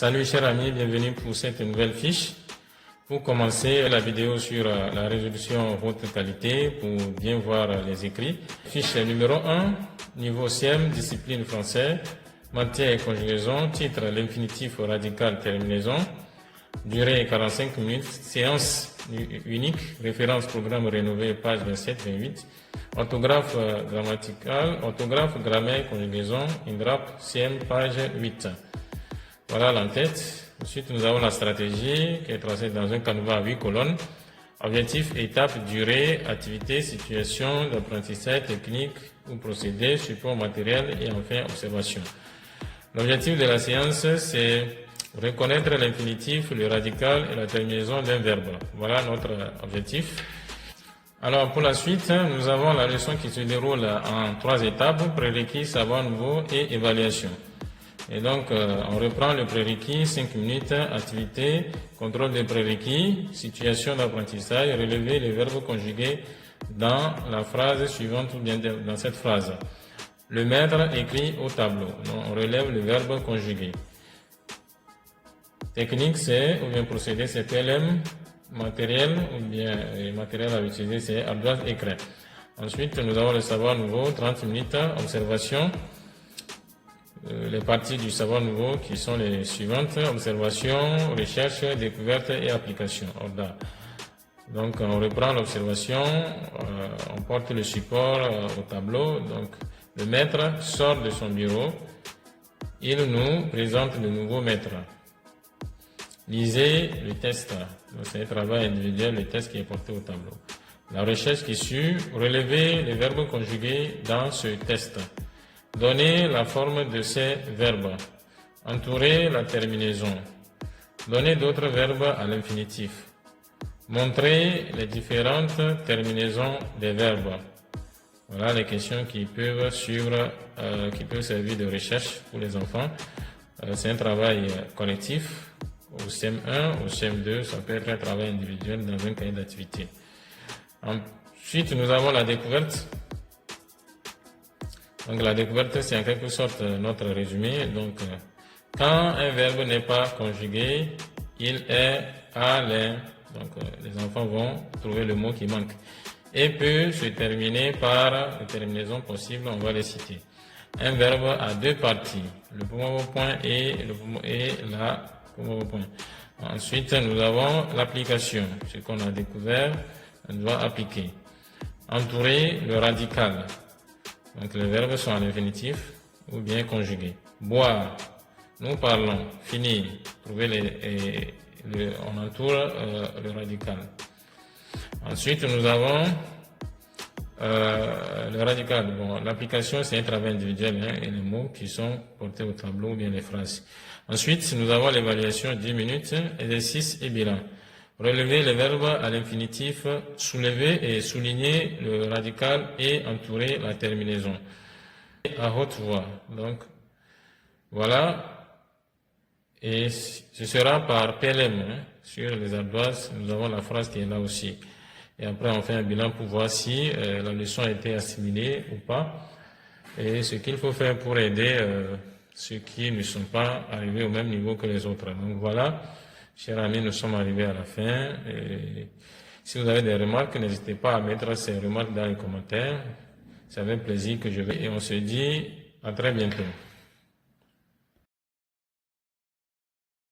Salut chers amis, bienvenue pour cette nouvelle fiche. Pour commencer la vidéo sur la résolution haute qualité, pour bien voir les écrits. Fiche numéro 1, niveau CM, discipline français, matière et conjugaison, titre l'infinitif radical terminaison, durée 45 minutes, séance unique, référence programme rénové, page 27-28, orthographe grammatical, orthographe, grammaire, conjugaison, INRAP, CM, page 8. Voilà l'entête. Ensuite, nous avons la stratégie qui est tracée dans un canevas à 8 colonnes. Objectif, étape, durée, activité, situation d'apprentissage, technique ou procédé, support matériel et enfin observation. L'objectif de la séance, c'est reconnaître l'infinitif, le radical et la terminaison d'un verbe. Voilà notre objectif. Alors pour la suite, nous avons la leçon qui se déroule en 3 étapes, prérequis, savoir nouveau et évaluation. Et donc, on reprend le prérequis, 5 minutes, activité, contrôle des prérequis, situation d'apprentissage, relever les verbes conjugués dans la phrase suivante ou bien dans cette phrase. Le maître écrit au tableau. Donc, on relève le verbe conjugué. Technique, c'est, ou bien procédé, c'est PLM. Matériel, ou bien matériel à utiliser, c'est ardoise écrit. Ensuite, nous avons le savoir nouveau, 30 minutes, observation. Les parties du savoir nouveau qui sont les suivantes: observation, recherche, découverte et application. Donc on reprend l'observation, on porte le support au tableau. Donc le maître sort de son bureau, il nous présente le nouveau maître. Lisez le test, c'est un travail individuel, le test qui est porté au tableau. La recherche qui suit, relevez les verbes conjugués dans ce test. Donnez la forme de ces verbes. Entourez la terminaison. Donnez d'autres verbes à l'infinitif. Montrez les différentes terminaisons des verbes. Voilà les questions qui peuvent suivre, qui peuvent servir de recherche pour les enfants. C'est un travail collectif. Au CM1, au CM2, ça peut être un travail individuel dans un cahier d'activité. Ensuite, nous avons la découverte. Donc la découverte, c'est en quelque sorte notre résumé. Donc quand un verbe n'est pas conjugué, il est à l'air. Donc les enfants vont trouver le mot qui manque. Et peut se terminer par les terminaisons possibles, on va les citer. Un verbe a 2 parties, le premier point et la premier point. Ensuite, nous avons l'application. Ce qu'on a découvert, on doit appliquer. Entourer le radical. Donc les verbes sont en infinitif ou bien conjugués. Boire, nous parlons. Finir, trouver on entoure le radical. Ensuite, nous avons le radical. Bon, l'application, c'est un travail individuel et les mots qui sont portés au tableau ou bien les phrases. Ensuite, nous avons l'évaluation 10 minutes, exercice et bilan. Relever les verbes à l'infinitif, soulever et souligner le radical et entourer la terminaison. À haute voix. Donc, voilà. Et ce sera par PLM. Sur les ardoises, nous avons la phrase qui est là aussi. Et après, on fait un bilan pour voir si la leçon a été assimilée ou pas. Et ce qu'il faut faire pour aider ceux qui ne sont pas arrivés au même niveau que les autres. Donc, voilà. Chers amis, nous sommes arrivés à la fin. Et si vous avez des remarques, n'hésitez pas à mettre ces remarques dans les commentaires. C'est avec plaisir que je vais. Et on se dit à très bientôt.